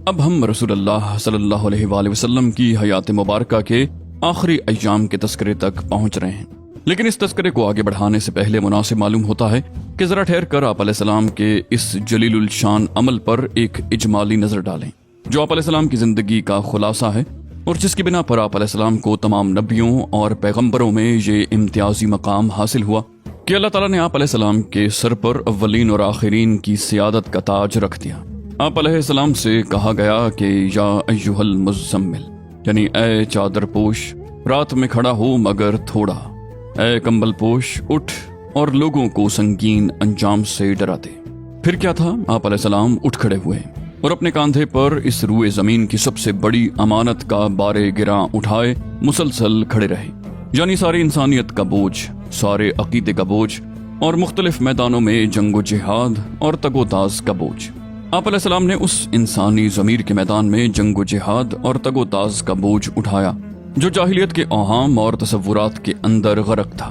اب ہم رسول اللہ صلی اللہ علیہ وآلہ وسلم کی حیات مبارکہ کے آخری ایام کے تذکرے تک پہنچ رہے ہیں، لیکن اس تذکرے کو آگے بڑھانے سے پہلے مناسب معلوم ہوتا ہے کہ ذرا ٹھہر کر آپ علیہ السلام کے اس جلیل الشان عمل پر ایک اجمالی نظر ڈالیں جو آپ علیہ السلام کی زندگی کا خلاصہ ہے، اور جس کی بنا پر آپ علیہ السلام کو تمام نبیوں اور پیغمبروں میں یہ امتیازی مقام حاصل ہوا کہ اللہ تعالیٰ نے آپ علیہ السلام کے سر پر اولین اور آخرین کی سیادت کا تاج رکھ دیا۔ آپ علیہ السلام سے کہا گیا کہ یا ایھا المزمل، یعنی اے چادر پوش، رات میں کھڑا ہو مگر تھوڑا، اے کمبل پوش، اٹھ اور لوگوں کو سنگین انجام سے ڈرا دے۔ پھر کیا تھا؟ آپ علیہ السلام اٹھ کھڑے ہوئے اور اپنے کاندھے پر اس روئے زمین کی سب سے بڑی امانت کا بارے گراں اٹھائے مسلسل کھڑے رہے، یعنی ساری انسانیت کا بوجھ، سارے عقیدے کا بوجھ، اور مختلف میدانوں میں جنگ و جہاد اور تگ و تاز کا بوجھ۔ آپ علیہ السلام نے اس انسانی ضمیر کے میدان میں جنگ و جہاد اور تگ و تاز کا بوجھ اٹھایا جو جاہلیت کے اوہام اور تصورات کے اندر غرق تھا،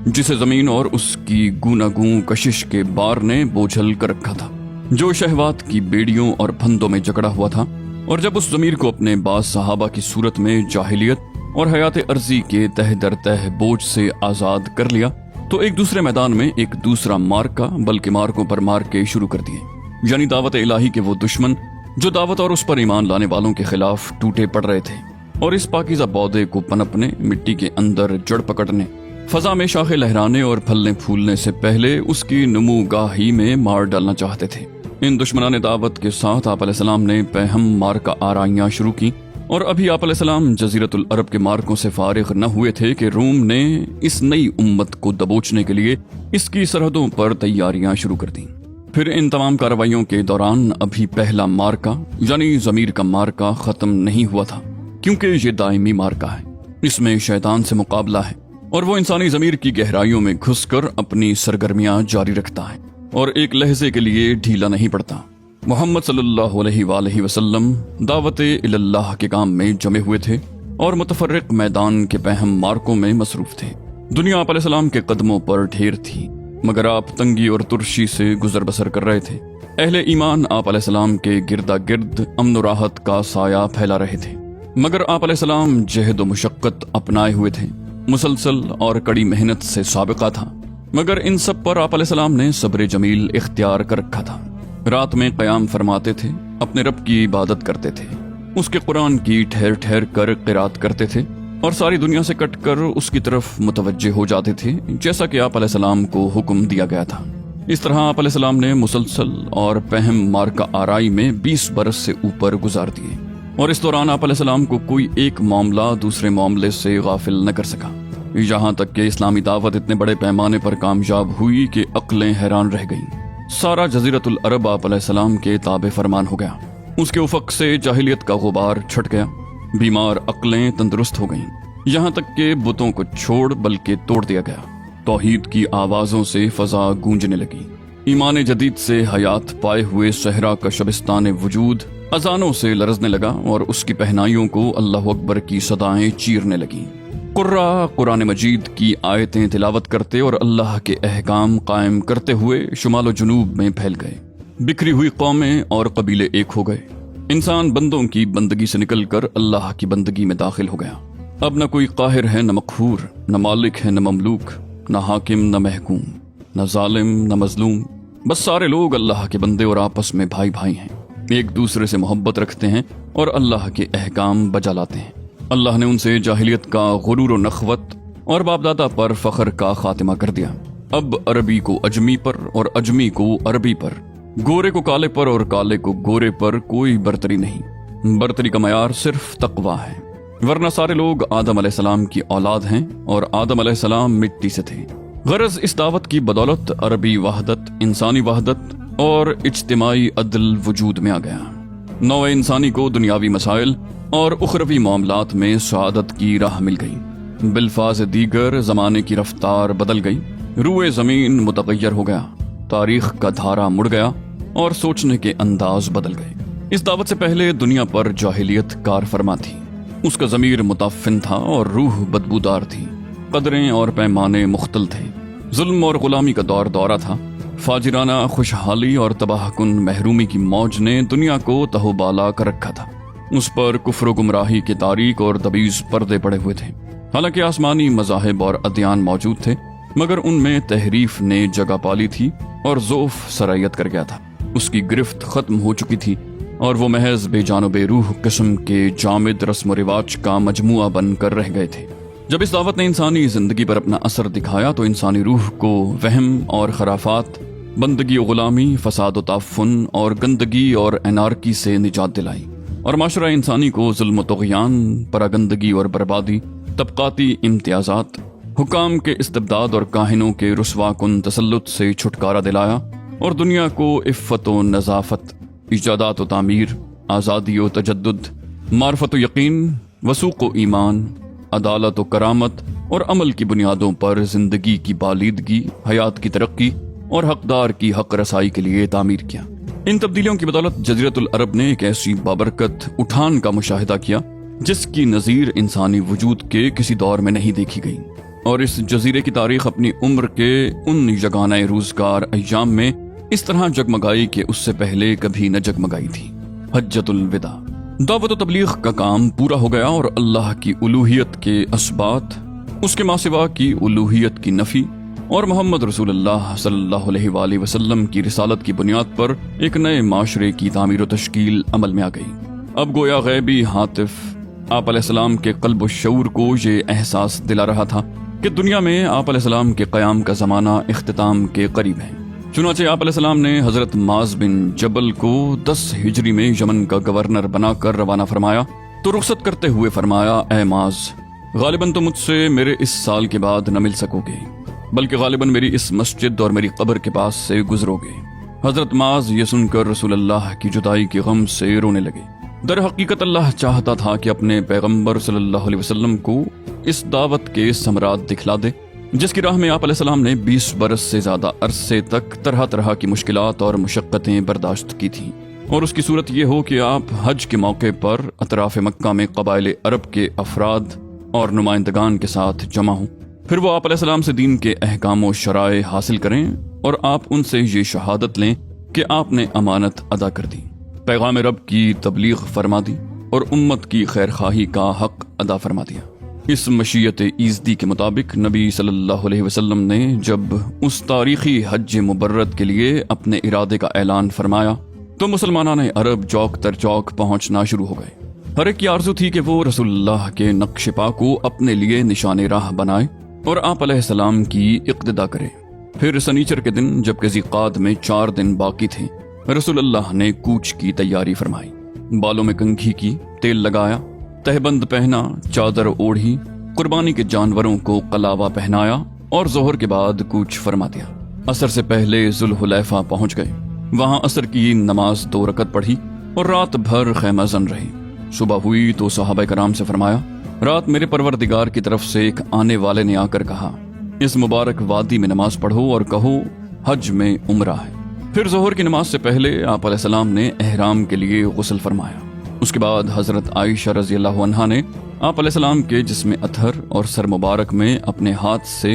جسے زمین اور اس کی گوناگوں کشش کے بار نے بوجھل کر رکھا تھا، جو شہوات کی بیڑیوں اور پھندوں میں جکڑا ہوا تھا۔ اور جب اس ضمیر کو اپنے بعض صحابہ کی صورت میں جاہلیت اور حیات عرضی کے تہ در تہ بوجھ سے آزاد کر لیا تو ایک دوسرے میدان میں ایک دوسرا مارکا، بلکہ مارکوں پر مارکے شروع کر دیے، یعنی دعوت الہی کے وہ دشمن جو دعوت اور اس پر ایمان لانے والوں کے خلاف ٹوٹے پڑ رہے تھے، اور اس پاکیزہ پودے کو پنپنے، مٹی کے اندر جڑ پکڑنے، فضا میں شاخیں لہرانے اور پھلنے پھولنے سے پہلے اس کی نمو گاہی میں مار ڈالنا چاہتے تھے۔ ان دشمنان دعوت کے ساتھ آپ علیہ السلام نے پہم مارکا آرائیاں شروع کی، اور ابھی آپ علیہ السلام جزیرت العرب کے مارکوں سے فارغ نہ ہوئے تھے کہ روم نے اس نئی امت کو دبوچنے کے لیے اس کی سرحدوں پر تیاریاں شروع کر دیں۔ پھر ان تمام کارروائیوں کے دوران ابھی پہلا مارکا یعنی ضمیر کا مارکا ختم نہیں ہوا تھا، کیونکہ یہ دائمی مارکا ہے، اس میں شیطان سے مقابلہ ہے، اور وہ انسانی ضمیر کی گہرائیوں میں گھس کر اپنی سرگرمیاں جاری رکھتا ہے اور ایک لحظے کے لیے ڈھیلا نہیں پڑتا۔ محمد صلی اللہ علیہ وآلہ وسلم دعوت اللہ کے کام میں جمے ہوئے تھے اور متفرق میدان کے پہم مارکوں میں مصروف تھے۔ دنیا آپ علیہ السلام کے قدموں پر ڈھیر تھی، مگر آپ تنگی اور ترشی سے گزر بسر کر رہے تھے۔ اہل ایمان آپ علیہ السلام کے گردا گرد امن و راحت کا سایہ پھیلا رہے تھے، مگر آپ علیہ السلام جہد و مشقت اپنائے ہوئے تھے، مسلسل اور کڑی محنت سے سابقہ تھا، مگر ان سب پر آپ علیہ السلام نے صبر جمیل اختیار کر رکھا تھا۔ رات میں قیام فرماتے تھے، اپنے رب کی عبادت کرتے تھے، اس کے قرآن کی ٹھہر ٹھہر کر قرات کرتے تھے، اور ساری دنیا سے کٹ کر اس کی طرف متوجہ ہو جاتے تھے جیسا کہ آپ علیہ السلام کو حکم دیا گیا تھا۔ اس طرح آپ علیہ السلام نے مسلسل اور پہم مارکا آرائی میں 20 برس سے اوپر گزار دیے، اور اس دوران آپ علیہ السلام کو کوئی ایک معاملہ دوسرے معاملے سے غافل نہ کر سکا، یہاں تک کہ اسلامی دعوت اتنے بڑے پیمانے پر کامیاب ہوئی کہ عقلیں حیران رہ گئیں۔ سارا جزیرت العرب آپ علیہ السلام کے تابع فرمان ہو گیا، اس کے افق سے جاہلیت کا غبار چھٹ گیا، بیمار عقلیں تندرست ہو گئیں، یہاں تک کہ بتوں کو چھوڑ بلکہ توڑ دیا گیا۔ توحید کی آوازوں سے فضا گونجنے لگی، ایمان جدید سے حیات پائے ہوئے صحرا کا شبستان وجود اذانوں سے لرزنے لگا، اور اس کی پہنائیوں کو اللہ اکبر کی صدائیں چیرنے لگیں۔ قرہ قرآن مجید کی آیتیں تلاوت کرتے اور اللہ کے احکام قائم کرتے ہوئے شمال و جنوب میں پھیل گئے، بکھری ہوئی قومیں اور قبیلے ایک ہو گئے، انسان بندوں کی بندگی سے نکل کر اللہ کی بندگی میں داخل ہو گیا۔ اب نہ کوئی قاہر ہے، نہ مقہور، نہ مالک ہے، نہ مملوک، نہ حاکم، نہ محکوم، نہ ظالم، نہ مظلوم، بس سارے لوگ اللہ کے بندے اور آپس میں بھائی بھائی ہیں، ایک دوسرے سے محبت رکھتے ہیں اور اللہ کے احکام بجا لاتے ہیں۔ اللہ نے ان سے جاہلیت کا غرور و نخوت اور باپ دادا پر فخر کا خاتمہ کر دیا۔ اب عربی کو اجمی پر اور اجمی کو عربی پر، گورے کو کالے پر اور کالے کو گورے پر کوئی برتری نہیں، برتری کا معیار صرف تقویٰ ہے، ورنہ سارے لوگ آدم علیہ السلام کی اولاد ہیں اور آدم علیہ السلام مٹی سے تھے۔ غرض اس دعوت کی بدولت عربی وحدت، انسانی وحدت اور اجتماعی عدل وجود میں آ گیا۔ نوع انسانی کو دنیاوی مسائل اور اخروی معاملات میں سعادت کی راہ مل گئی۔ بالفاظ دیگر زمانے کی رفتار بدل گئی، روئے زمین متغیر ہو گیا، تاریخ کا دھارا مڑ گیا اور سوچنے کے انداز بدل گئے۔ اس دعوت سے پہلے دنیا پر جاہلیت کار فرما تھی، اس کا ضمیر متعفن تھا اور روح بدبودار تھی، قدریں اور پیمانے مختل تھے، ظلم اور غلامی کا دور دورہ تھا، فاجرانہ خوشحالی اور تباہ کن محرومی کی موج نے دنیا کو تہوبالا کر رکھا تھا۔ اس پر کفر و گمراہی کے تاریک اور دبیز پردے پڑے ہوئے تھے۔ حالانکہ آسمانی مذاہب اور ادیان موجود تھے، مگر ان میں تحریف نے جگہ پالی تھی اور ذوف سرایت کر گیا تھا۔ اس کی گرفت ختم ہو چکی تھی اور وہ محض بے جان و بے روح قسم کے جامد رسم و رواج کا مجموعہ بن کر رہ گئے تھے۔ جب اس دعوت نے انسانی زندگی پر اپنا اثر دکھایا تو انسانی روح کو وہم اور خرافات، بندگی و غلامی، فساد و تعفن اور گندگی اور انارکی سے نجات دلائی، اور معاشرہ انسانی کو ظلم و طغیان، پراگندگی اور بربادی، طبقاتی امتیازات، حکام کے استبداد اور کاہنوں کے رسوا کن تسلط سے چھٹکارا دلایا، اور دنیا کو عفت و نظافت، ایجادات و تعمیر، آزادی و تجدد، معرفت و یقین، وثوق و ایمان، عدالت و کرامت اور عمل کی بنیادوں پر زندگی کی بالیدگی، حیات کی ترقی اور حقدار کی حق رسائی کے لیے تعمیر کیا۔ ان تبدیلیوں کی بدولت جزیرۃ العرب نے ایک ایسی بابرکت اٹھان کا مشاہدہ کیا جس کی نظیر انسانی وجود کے کسی دور میں نہیں دیکھی گئی، اور اس جزیرے کی تاریخ اپنی عمر کے ان یگانہ روزگار ایام میں اس طرح جگمگائی کہ اس سے پہلے کبھی نہ جگمگائی تھی۔ حجۃ الوداع۔ دعوت و تبلیغ کا کام پورا ہو گیا اور اللہ کی الوہیت کے اثبات، اس کے ماسوا کی الوہیت کی نفی اور محمد رسول اللہ صلی اللہ علیہ وآلہ وسلم کی رسالت کی بنیاد پر ایک نئے معاشرے کی تعمیر و تشکیل عمل میں آ گئی۔ اب گویا غیبی ہاتف آپ علیہ السلام کے قلب و شعور کو یہ احساس دلا رہا تھا کہ دنیا میں آپ علیہ السلام کے قیام کا زمانہ اختتام کے قریب ہے۔ چنانچہ آپ علیہ السلام نے حضرت معاذ بن جبل کو 10 ہجری میں یمن کا گورنر بنا کر روانہ فرمایا تو رخصت کرتے ہوئے فرمایا، اے معاذ، غالباً تم مجھ سے میرے اس سال کے بعد نہ مل سکو گے، بلکہ غالباً میری اس مسجد اور میری قبر کے پاس سے گزرو گے۔ حضرت معاذ یہ سن کر رسول اللہ کی جدائی کے غم سے رونے لگے۔ در حقیقت اللہ چاہتا تھا کہ اپنے پیغمبر صلی اللہ علیہ وسلم کو اس دعوت کے ثمرات دکھلا دے جس کی راہ میں آپ علیہ السلام نے 20 برس سے زیادہ عرصے تک طرح طرح کی مشکلات اور مشقتیں برداشت کی تھیں، اور اس کی صورت یہ ہو کہ آپ حج کے موقع پر اطراف مکہ میں قبائل عرب کے افراد اور نمائندگان کے ساتھ جمع ہوں، پھر وہ آپ علیہ السلام سے دین کے احکام و شرائع حاصل کریں اور آپ ان سے یہ شہادت لیں کہ آپ نے امانت ادا کر دی، پیغام رب کی تبلیغ فرما دی اور امت کی خیرخواہی کا حق ادا فرما دیا۔ اس مشیت ایزدی کے مطابق نبی صلی اللہ علیہ وسلم نے جب اس تاریخی حج مبرد کے لیے اپنے ارادے کا اعلان فرمایا تو مسلمانان عرب چوک در چوک پہنچنا شروع ہو گئے۔ ہر ایک کی آرزو تھی کہ وہ رسول اللہ کے نقش پا کو اپنے لیے نشان راہ بنائے اور آپ علیہ السلام کی اقتدا کرے۔ پھر سنیچر کے دن جب کہ ذیقعد میں 4 دن باقی تھے، رسول اللہ نے کوچ کی تیاری فرمائی، بالوں میں کنگھی کی، تیل لگایا، تہبند پہنا، چادر اوڑھی، قربانی کے جانوروں کو قلاوہ پہنایا اور ظہر کے بعد کوچ فرما دیا۔ عصر سے پہلے ذوالحلیفہ پہنچ گئے، وہاں عصر کی نماز 2 رکعت پڑھی اور رات بھر خیمہ زن رہے۔ صبح ہوئی تو صحابہ کرام سے فرمایا، رات میرے پروردگار کی طرف سے ایک آنے والے نے آ کر کہا، اس مبارک وادی میں نماز پڑھو اور کہو حج میں عمرہ ہے۔ پھر ظہر کی نماز سے پہلے آپ علیہ السلام نے احرام کے لیے غسل فرمایا۔ اس کے بعد حضرت عائشہ رضی اللہ عنہا نے آپ علیہ السلام کے جسم اطہر اور سر مبارک میں اپنے ہاتھ سے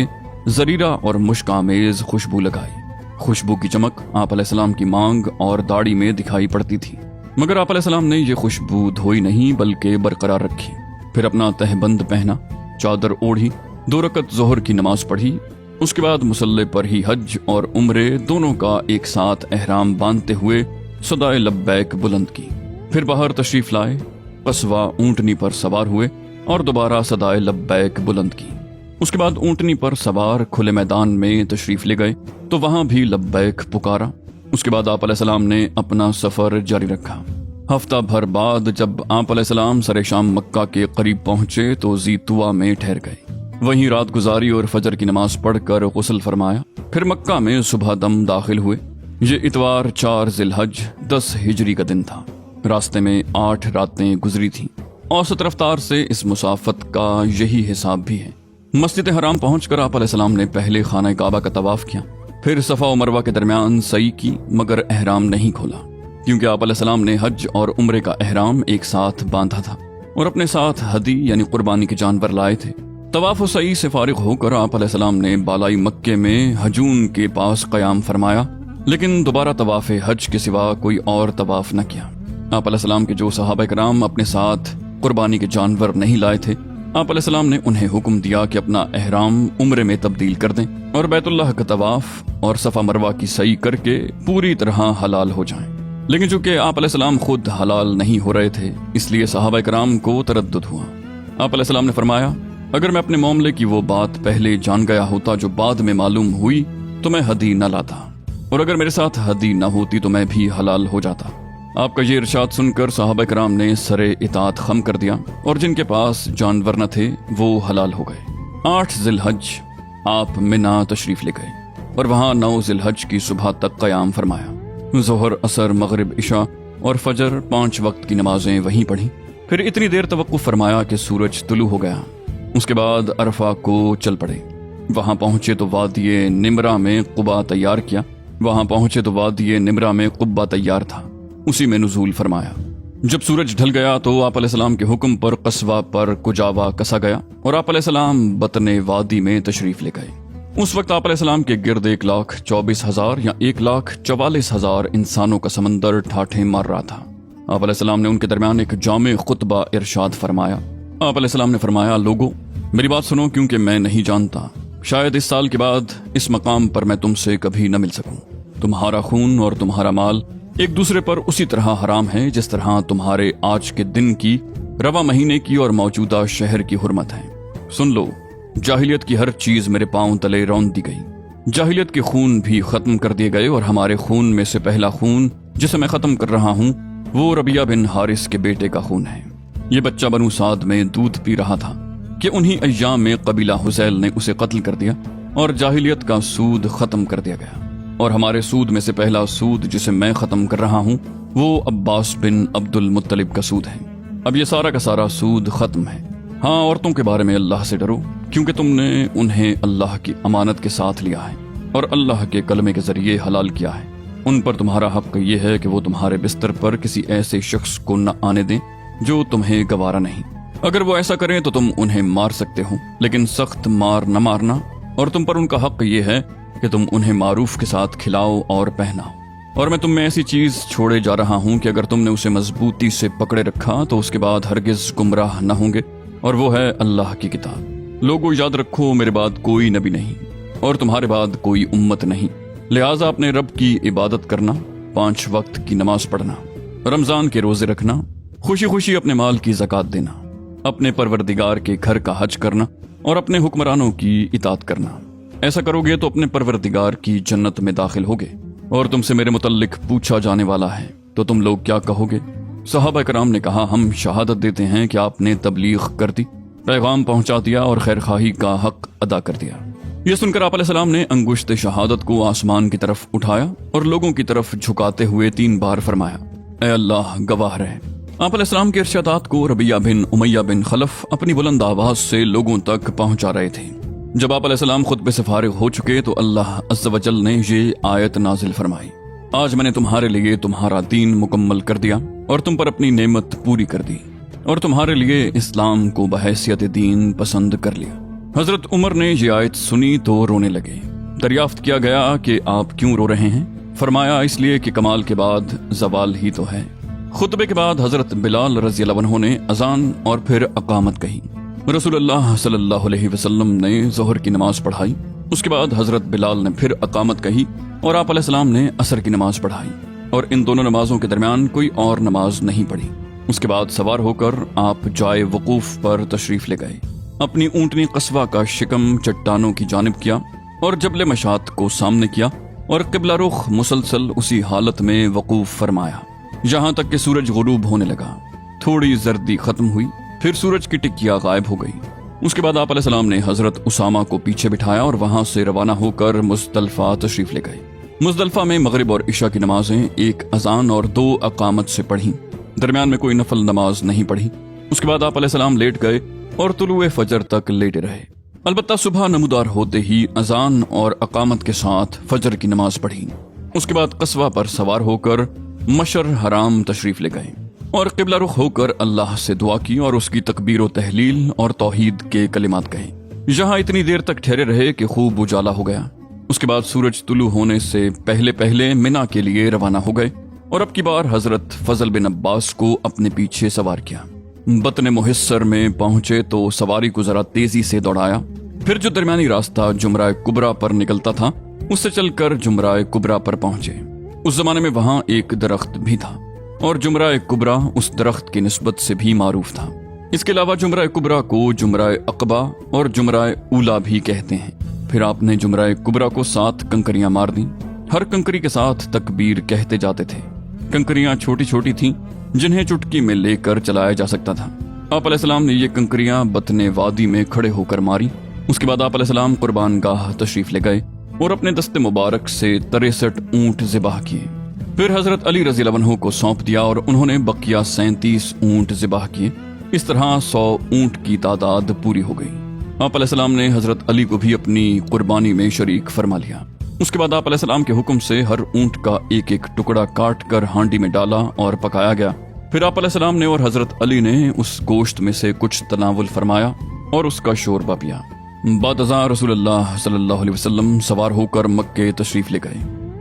زریرہ اور مشک آمیز خوشبو لگائی۔ خوشبو کی چمک آپ علیہ السلام کی مانگ اور داڑھی میں دکھائی پڑتی تھی، مگر آپ علیہ السلام نے یہ خوشبو دھوئی نہیں بلکہ برقرار رکھی۔ پھر اپنا تہبند پہنا، چادر اوڑھی، 2 رکعت ظہر کی نماز پڑھی۔ اس کے بعد مصلی پر ہی حج اور عمرے دونوں کا ایک ساتھ احرام باندھتے ہوئے صدائے لبیک بلند کی۔ پھر باہر تشریف لائے، قصوہ اونٹنی پر سوار ہوئے اور دوبارہ صدائے لبیک بلند کی۔ اس کے بعد اونٹنی پر سوار کھلے میدان میں تشریف لے گئے تو وہاں بھی لبیک پکارا۔ اس کے بعد آپ علیہ السلام نے اپنا سفر جاری رکھا۔ ہفتہ بھر بعد جب آپ علیہ السلام سر شام مکہ کے قریب پہنچے تو ذی طویٰ میں ٹھہر گئے، وہیں رات گزاری اور فجر کی نماز پڑھ کر غسل فرمایا۔ پھر مکہ میں صبح دم داخل ہوئے۔ یہ اتوار 4 ذی الحج 10 ہجری کا دن تھا۔ راستے میں 8 راتیں گزری تھیں۔ اوسط رفتار سے اس مسافت کا یہی حساب بھی ہے۔ مسجد حرام پہنچ کر آپ علیہ السلام نے پہلے خانہ کعبہ کا طواف کیا، پھر صفا و مروہ کے درمیان سعی کی، مگر احرام نہیں کھولا کیونکہ آپ علیہ السلام نے حج اور عمرے کا احرام ایک ساتھ باندھا تھا اور اپنے ساتھ ہدی یعنی قربانی کے جانور لائے تھے۔ طواف و سعی سے فارغ ہو کر آپ علیہ السلام نے بالائی مکے میں ہجون کے پاس قیام فرمایا لیکن دوبارہ طواف حج کے سوا کوئی اور طواف نہ کیا۔ آپ علیہ السلام کے جو صحابہ کرام اپنے ساتھ قربانی کے جانور نہیں لائے تھے، آپ علیہ السلام نے انہیں حکم دیا کہ اپنا احرام عمرے میں تبدیل کر دیں اور بیت اللہ کا طواف اور صفا مروہ کی سعی کر کے پوری طرح حلال ہو جائیں۔ لیکن چونکہ آپ علیہ السلام خود حلال نہیں ہو رہے تھے، اس لیے صحابہ کرام کو تردد ہوا۔ آپ علیہ السلام نے فرمایا، اگر میں اپنے معاملے کی وہ بات پہلے جان گیا ہوتا جو بعد میں معلوم ہوئی تو میں ہدی نہ لاتا، اور اگر میرے ساتھ ہدی نہ ہوتی تو میں بھی حلال ہو جاتا۔ آپ کا یہ ارشاد سن کر صحابہ کرام نے سر اطاعت خم کر دیا، اور جن کے پاس جانور نہ تھے وہ حلال ہو گئے۔ 8 ذی الحج آپ منا تشریف لے گئے اور وہاں 9 ذی الحج کی صبح تک قیام فرمایا۔ ظہر، عصر، مغرب، عشاء اور فجر 5 وقت کی نمازیں وہیں پڑھیں۔ پھر اتنی دیر توقف فرمایا کہ سورج طلوع ہو گیا۔ اس کے بعد عرفہ کو چل پڑے۔ وہاں پہنچے تو وادی نمرہ میں قبا تیار تھا، اسی میں نزول فرمایا۔ جب سورج ڈھل گیا تو آپ علیہ السلام کے حکم پر قصوہ پر کجاوا کسا گیا اور آپ علیہ السلام بطن وادی میں تشریف لے گئے۔ اس وقت آپ علیہ السلام کے گرد 1,24,000 یا 1,44,000 انسانوں کا سمندر ٹھاٹھیں مار رہا تھا۔ آپ علیہ السلام نے ان کے درمیان ایک جامع خطبہ ارشاد فرمایا۔ آپ علیہ السلام نے فرمایا، لوگو میری بات سنو، کیونکہ میں نہیں جانتا، شاید اس سال کے بعد اس مقام پر میں تم سے کبھی نہ مل سکوں۔ تمہارا خون اور تمہارا مال ایک دوسرے پر اسی طرح حرام ہے جس طرح تمہارے آج کے دن کی، رواں مہینے کی اور موجودہ شہر کی حرمت ہے۔ سن لو، جاہلیت کی ہر چیز میرے پاؤں تلے رون دی گئی۔ جاہلیت کے خون بھی ختم کر دیے گئے، اور ہمارے خون میں سے پہلا خون جسے میں ختم کر رہا ہوں وہ ربیعہ بن حارث کے بیٹے کا خون ہے۔ یہ بچہ بنو سعد میں دودھ پی رہا تھا کہ انہی ایام میں قبیلہ حذیل نے اسے قتل کر دیا اور جاہلیت کا سود ختم کر دیا گیا، اور ہمارے سود میں سے پہلا سود جسے میں ختم کر رہا ہوں وہ عباس بن عبد المطلب کا سود ہے۔ اب یہ سارا کا سارا سود ختم ہے۔ ہاں، عورتوں کے بارے میں اللہ سے ڈرو، کیونکہ تم نے انہیں اللہ کی امانت کے ساتھ لیا ہے اور اللہ کے کلمے کے ذریعے حلال کیا ہے۔ ان پر تمہارا حق یہ ہے کہ وہ تمہارے بستر پر کسی ایسے شخص کو نہ آنے دیں جو تمہیں گوارا نہیں۔ اگر وہ ایسا کریں تو تم انہیں مار سکتے ہو، لیکن سخت مار نہ مارنا، اور تم پر ان کا حق یہ ہے کہ تم انہیں معروف کے ساتھ کھلاؤ اور پہناؤ۔ اور میں تم میں ایسی چیز چھوڑے جا رہا ہوں کہ اگر تم نے اسے مضبوطی سے پکڑے رکھا تو اس کے بعد ہرگز گمراہ نہ ہوں گے، اور وہ ہے اللہ کی کتاب۔ لوگوں یاد رکھو، میرے بعد کوئی نبی نہیں اور تمہارے بعد کوئی امت نہیں، لہٰذا اپنے رب کی عبادت کرنا، 5 وقت کی نماز پڑھنا، رمضان کے روزے رکھنا، خوشی خوشی اپنے مال کی زکوٰۃ دینا، اپنے پروردگار کے گھر کا حج کرنا اور اپنے حکمرانوں کی اطاعت کرنا۔ ایسا کرو گے تو اپنے پروردگار کی جنت میں داخل ہوگے، اور تم سے میرے متعلق پوچھا جانے والا ہے تو تم لوگ کیا کہو گے؟ صحابہ کرام نے کہا، ہم شہادت دیتے ہیں کہ آپ نے تبلیغ کر دی، پیغام پہنچا دیا اور خیر خواہی کا حق ادا کر دیا۔ یہ سن کر آپ علیہ السلام نے انگشت شہادت کو آسمان کی طرف اٹھایا اور لوگوں کی طرف جھکاتے ہوئے 3 بار فرمایا، اے اللہ گواہ رہے۔ آپ علیہ السلام کے ارشادات کو ربیعہ بن امیہ بن خلف اپنی بلند آواز سے لوگوں تک پہنچا رہے تھے۔ جب آپ علیہ السلام خطبے سے فارغ ہو چکے تو اللہ عز و جل نے یہ آیت نازل فرمائی، آج میں نے تمہارے لیے تمہارا دین مکمل کر دیا اور تم پر اپنی نعمت پوری کر دی، اور تمہارے لیے اسلام کو بحیثیت دین پسند کر لیا۔ حضرت عمر نے یہ آیت سنی تو رونے لگے۔ دریافت کیا گیا کہ آپ کیوں رو رہے ہیں؟ فرمایا، اس لیے کہ کمال کے بعد زوال ہی تو ہے۔ خطبے کے بعد حضرت بلال رضی اللہ عنہ نے اذان اور پھر اقامت کہی۔ رسول اللہ صلی اللہ علیہ وسلم نے ظہر کی نماز پڑھائی، اس کے بعد حضرت بلال نے پھر اقامت کہی اور آپ علیہ السلام نے عصر کی نماز پڑھائی، اور ان دونوں نمازوں کے درمیان کوئی اور نماز نہیں پڑھی۔ اس کے بعد سوار ہو کر آپ جائے وقوف پر تشریف لے گئے، اپنی اونٹنی قصوہ کا شکم چٹانوں کی جانب کیا اور جبل مشات کو سامنے کیا، اور قبلہ رخ مسلسل اسی حالت میں وقوف فرمایا یہاں تک کہ سورج غروب ہونے لگا۔ تھوڑی زردی ختم ہوئی، پھر سورج کی ٹکیا غائب ہو گئی۔ اس کے بعد آپ علیہ السلام نے حضرت اسامہ کو پیچھے بٹھایا اور وہاں سے روانہ ہو کر مزدلفہ تشریف لے گئے۔ مزدلفہ میں مغرب اور عشاء کی نمازیں 1 اذان اور 2 اقامت سے پڑھیں، درمیان میں کوئی نفل نماز نہیں پڑھی۔ اس کے بعد آپ علیہ السلام لیٹ گئے اور طلوع فجر تک لیٹے رہے۔ البتہ صبح نمودار ہوتے ہی اذان اور اقامت کے ساتھ فجر کی نماز پڑھی۔ اس کے بعد قصوہ پر سوار ہو کر مشر حرام تشریف لے گئے اور قبلہ رخ ہو کر اللہ سے دعا کی اور اس کی تکبیر و تحلیل اور توحید کے کلمات کہے۔ یہاں اتنی دیر تک ٹھہرے رہے کہ خوب اجالا ہو گیا۔ اس کے بعد سورج طلوع ہونے سے پہلے پہلے منا کے لیے روانہ ہو گئے اور اب کی بار حضرت فضل بن عباس کو اپنے پیچھے سوار کیا۔ بطن محصر میں پہنچے تو سواری کو ذرا تیزی سے دوڑایا، پھر جو درمیانی راستہ جمرہ کبرا پر نکلتا تھا اس سے چل کر جمرہ کبرا پر پہنچے۔ اس زمانے میں وہاں ایک درخت بھی تھا اور جمرہ کبرا اس درخت کی نسبت سے بھی معروف تھا۔ اس کے علاوہ جمرہ کبرا کو جمرہ عقبہ اور جمرہ اولا بھی کہتے ہیں۔ پھر آپ نے جمرہ کبرا کو 7 کنکریاں مار دیں، ہر کنکری کے ساتھ تکبیر کہتے جاتے تھے۔ کنکریاں چھوٹی چھوٹی تھیں جنہیں چٹکی میں لے کر چلایا جا سکتا تھا۔ آپ علیہ السلام نے یہ کنکریاں بطن وادی میں کھڑے ہو کر ماری۔ اس کے بعد آپ علیہ السلام قربان گاہ تشریف لے گئے اور اپنے دست مبارک سے 63 اونٹ ذبح کیے۔ پھر حضرت علی رضی اللہ عنہ کو سونپ دیا اور انہوں نے بقیہ 37 اونٹ ذبح کیے۔ اس طرح 100 اونٹ کی تعداد پوری ہو گئی۔ آپ علیہ السلام نے حضرت علی کو بھی اپنی قربانی میں شریک فرما لیا۔ اس کے بعد آپ علیہ السلام کے حکم سے ہر اونٹ کا ایک ایک ٹکڑا کاٹ کر ہانڈی میں ڈالا اور پکایا گیا۔ پھر آپ علیہ السلام نے اور حضرت علی نے اس گوشت میں سے کچھ تناول فرمایا اور اس کا شوربہ پیا۔ بعد ازاں رسول اللہ صلی اللہ علیہ وسلم سوار ہو کر مکے تشریف لے گئے،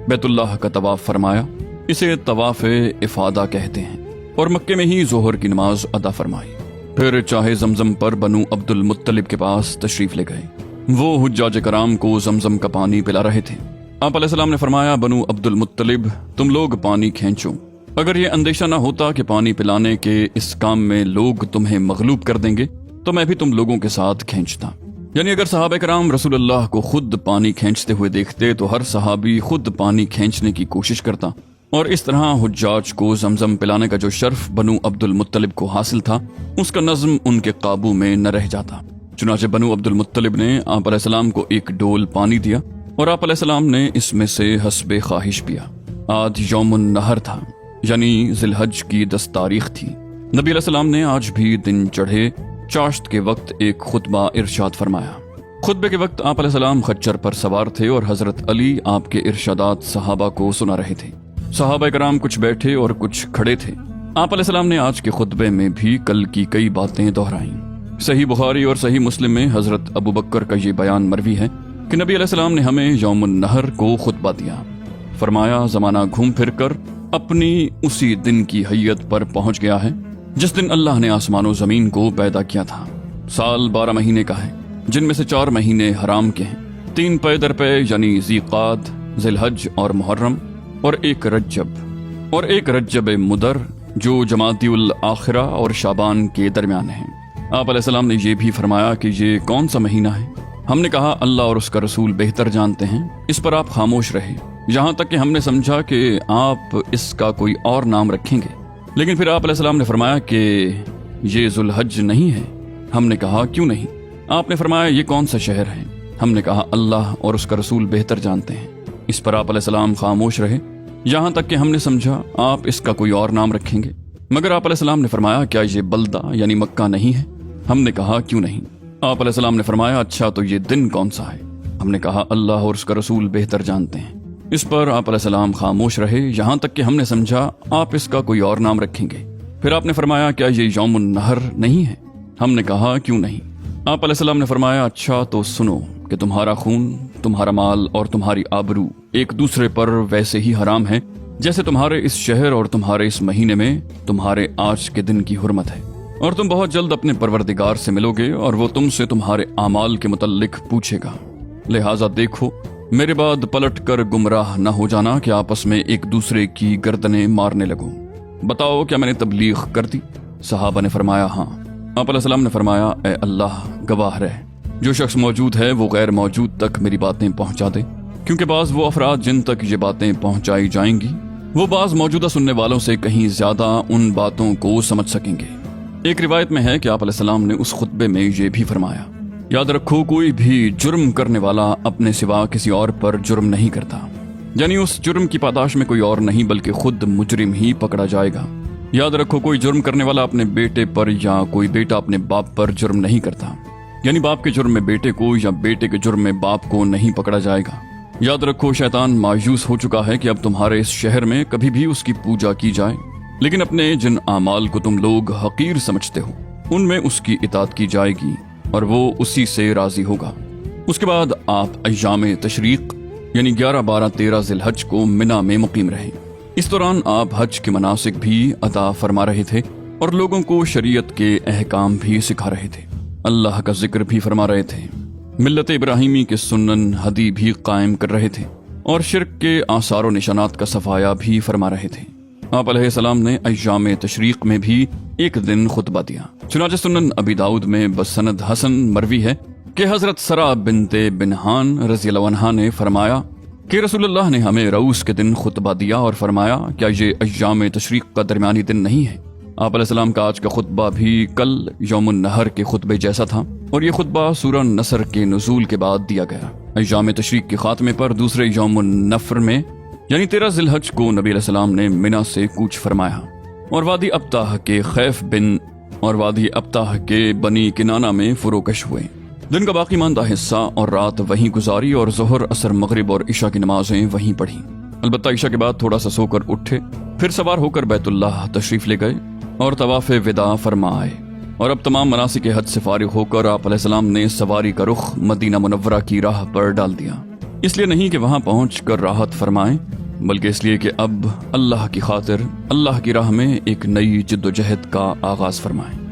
بیت اللہ کا طواف فرمایا، اسے طواف افادہ کہتے ہیں، اور مکے میں ہی ظہر کی نماز ادا فرمائی۔ پھر چاہے زمزم پر بنو عبد المطلب کے پاس تشریف لے گئے۔ وہ حجاج کرام کو زمزم کا پانی پلا رہے تھے۔ آپ علیہ السلام نے فرمایا، بنو عبد المطلب تم لوگ پانی کھینچو، اگر یہ اندیشہ نہ ہوتا کہ پانی پلانے کے اس کام میں لوگ تمہیں مغلوب کر دیں گے تو میں بھی تم لوگوں کے ساتھ کھینچتا۔ یعنی اگر صحابہ کرام رسول اللہ کو خود پانی کھینچتے ہوئے دیکھتے تو ہر صحابی خود پانی کھینچنے کی کوشش کرتا، اور اس طرح حجاج کو زمزم پلانے کا جو شرف بنو عبد المطلب کو حاصل تھا اس کا نظم ان کے قابو میں نہ رہ جاتا۔ چنانچہ بنو عبد المطلب نے آپ علیہ السلام کو ایک ڈول پانی دیا اور آپ علیہ السلام نے اس میں سے حسب خواہش پیا۔ آج یوم النہر تھا، یعنی ذی الحج کی 10 تاریخ تھی۔ نبی علیہ السلام نے آج بھی دن چڑھے چاشت کے وقت ایک خطبہ ارشاد فرمایا۔ خطبے کے وقت آپ علیہ السلام خچر پر سوار تھے اور حضرت علی آپ کے ارشادات صحابہ کو سنا رہے تھے۔ صحابہ کرام کچھ بیٹھے اور کچھ کھڑے تھے۔ آپ علیہ السلام نے آج کے خطبے میں بھی کل کی کئی باتیں دہرائیں۔ صحیح بخاری اور صحیح مسلم میں حضرت ابو بکر کا یہ بیان مروی ہے کہ نبی علیہ السلام نے ہمیں یوم النہر کو خطبہ دیا۔ فرمایا، زمانہ گھوم پھر کر اپنی اسی دن کی حیت پر پہنچ گیا ہے جس دن اللہ نے آسمان و زمین کو پیدا کیا تھا۔ سال 12 مہینے کا ہے، جن میں سے 4 مہینے حرام کے ہیں، 3 پے در پے یعنی ذی قعد، ذی الحج اور محرم، اور ایک رجب مدر جو جمادی الاخرہ اور شعبان کے درمیان ہے۔ آپ علیہ السلام نے یہ بھی فرمایا کہ یہ کون سا مہینہ ہے؟ ہم نے کہا اللہ اور اس کا رسول بہتر جانتے ہیں۔ اس پر آپ خاموش رہے، یہاں تک کہ ہم نے سمجھا کہ آپ اس کا کوئی اور نام رکھیں گے، لیکن پھر آپ علیہ السلام نے فرمایا کہ یہ ذو الحج نہیں ہے۔ ہم نے کہا کیوں نہیں؟ آپ نے فرمایا یہ کون سا شہر ہے؟ ہم نے کہا اللہ اور اس کا رسول بہتر جانتے ہیں۔ اس پر آپ علیہ السلام خاموش رہے، یہاں تک کہ ہم نے سمجھا آپ اس کا کوئی اور نام رکھیں گے، مگر آپ علیہ السلام نے فرمایا کیا یہ بلدہ یعنی مکہ نہیں ہے؟ ہم نے کہا کیوں نہیں؟ آپ علیہ السلام نے فرمایا اچھا تو یہ دن کون سا ہے؟ ہم نے کہا اللہ اور اس کا رسول بہتر جانتے ہیں۔ اس پر آپ علیہ السلام خاموش رہے، یہاں تک کہ ہم نے سمجھا آپ اس کا کوئی اور نام رکھیں گے۔ پھر آپ نے فرمایا کیا یہ یوم النہر نہیں ہے؟ ہم نے کہا کیوں نہیں؟ آپ علیہ السلام نے فرمایا اچھا تو سنو کہ تمہارا خون، تمہارا مال اور تمہاری آبرو ایک دوسرے پر ویسے ہی حرام ہے جیسے تمہارے اس شہر اور تمہارے اس مہینے میں تمہارے آج کے دن کی حرمت ہے، اور تم بہت جلد اپنے پروردگار سے ملو گے اور وہ تم سے تمہارے اعمال کے متعلق پوچھے گا۔ لہٰذا دیکھو میرے بعد پلٹ کر گمراہ نہ ہو جانا کہ آپس میں ایک دوسرے کی گردنیں مارنے لگو۔ بتاؤ کیا میں نے تبلیغ کر دی؟ صحابہ نے فرمایا ہاں۔ آپ علیہ السلام نے فرمایا اے اللہ گواہ رہ، جو شخص موجود ہے وہ غیر موجود تک میری باتیں پہنچا دے، کیونکہ بعض وہ افراد جن تک یہ باتیں پہنچائی جائیں گی وہ بعض موجودہ سننے والوں سے کہیں زیادہ ان باتوں کو سمجھ سکیں گے۔ ایک روایت میں ہے کہ آپ علیہ السلام نے اس خطبے میں یہ بھی فرمایا، یاد رکھو کوئی بھی جرم کرنے والا اپنے سوا کسی اور پر جرم نہیں کرتا، یعنی اس جرم کی پاداش میں کوئی اور نہیں بلکہ خود مجرم ہی پکڑا جائے گا۔ یاد رکھو کوئی جرم کرنے والا اپنے بیٹے پر یا کوئی بیٹا اپنے باپ پر جرم نہیں کرتا، یعنی باپ کے جرم میں بیٹے کو یا بیٹے کے جرم میں باپ کو نہیں پکڑا جائے گا۔ یاد رکھو شیطان مایوس ہو چکا ہے کہ اب تمہارے اس شہر میں کبھی بھی اس کی پوجا کی جائے، لیکن اپنے جن اعمال کو تم لوگ حقیر سمجھتے ہو ان میں اس کی اطاعت کی جائے گی اور وہ اسی سے راضی ہوگا۔ اس کے بعد آپ ایام تشریق یعنی 11، 12، 13 ذی الحج کو منا میں مقیم رہے۔ اس دوران آپ حج کے مناسک بھی ادا فرما رہے تھے اور لوگوں کو شریعت کے احکام بھی سکھا رہے تھے، اللہ کا ذکر بھی فرما رہے تھے، ملت ابراہیمی کے سنن ہدی بھی قائم کر رہے تھے اور شرک کے آثار و نشانات کا صفایا بھی فرما رہے تھے۔ آپ علیہ السلام نے ایام تشریق میں بھی ایک دن خطبہ دیا۔ چنانچہ سنن ابی داؤد میں بسند حسن مروی ہے کہ حضرت سرا بنت بنہان رضی اللہ عنہا نے فرمایا کہ رسول اللہ نے ہمیں رؤس کے دن خطبہ دیا اور فرمایا کیا یہ ایام تشریق کا درمیانی دن نہیں ہے؟ آپ علیہ السلام کا آج کا خطبہ بھی کل یوم النہر کے خطبے جیسا تھا اور یہ خطبہ سورہ نصر کے نزول کے بعد دیا گیا۔ ایام تشریق کے خاتمے پر دوسرے یوم النفر میں یعنی 13 ذی الحج کو نبی علیہ السلام نے منا سے کوچ فرمایا اور وادی ابتاح کے خیف بن اور وادی ابتاح کے بنی کنانہ میں فروکش ہوئے۔ دن کا باقی ماندہ حصہ اور رات وہیں گزاری اور ظہر، عصر، مغرب اور عشاء کی نمازیں وہیں پڑھیں۔ البتہ عشاء کے بعد تھوڑا سا سو کر اٹھے، پھر سوار ہو کر بیت اللہ تشریف لے گئے اور طواف وداع فرمائے۔ اور اب تمام مناسک حج سے فارغ ہو کر آپ علیہ السلام نے سواری کا رخ مدینہ منورہ کی راہ پر ڈال دیا، اس لیے نہیں کہ وہاں پہنچ کر راحت فرمائیں، بلکہ اس لیے کہ اب اللہ کی خاطر اللہ کی راہ میں ایک نئی جد و جہد کا آغاز فرمائیں۔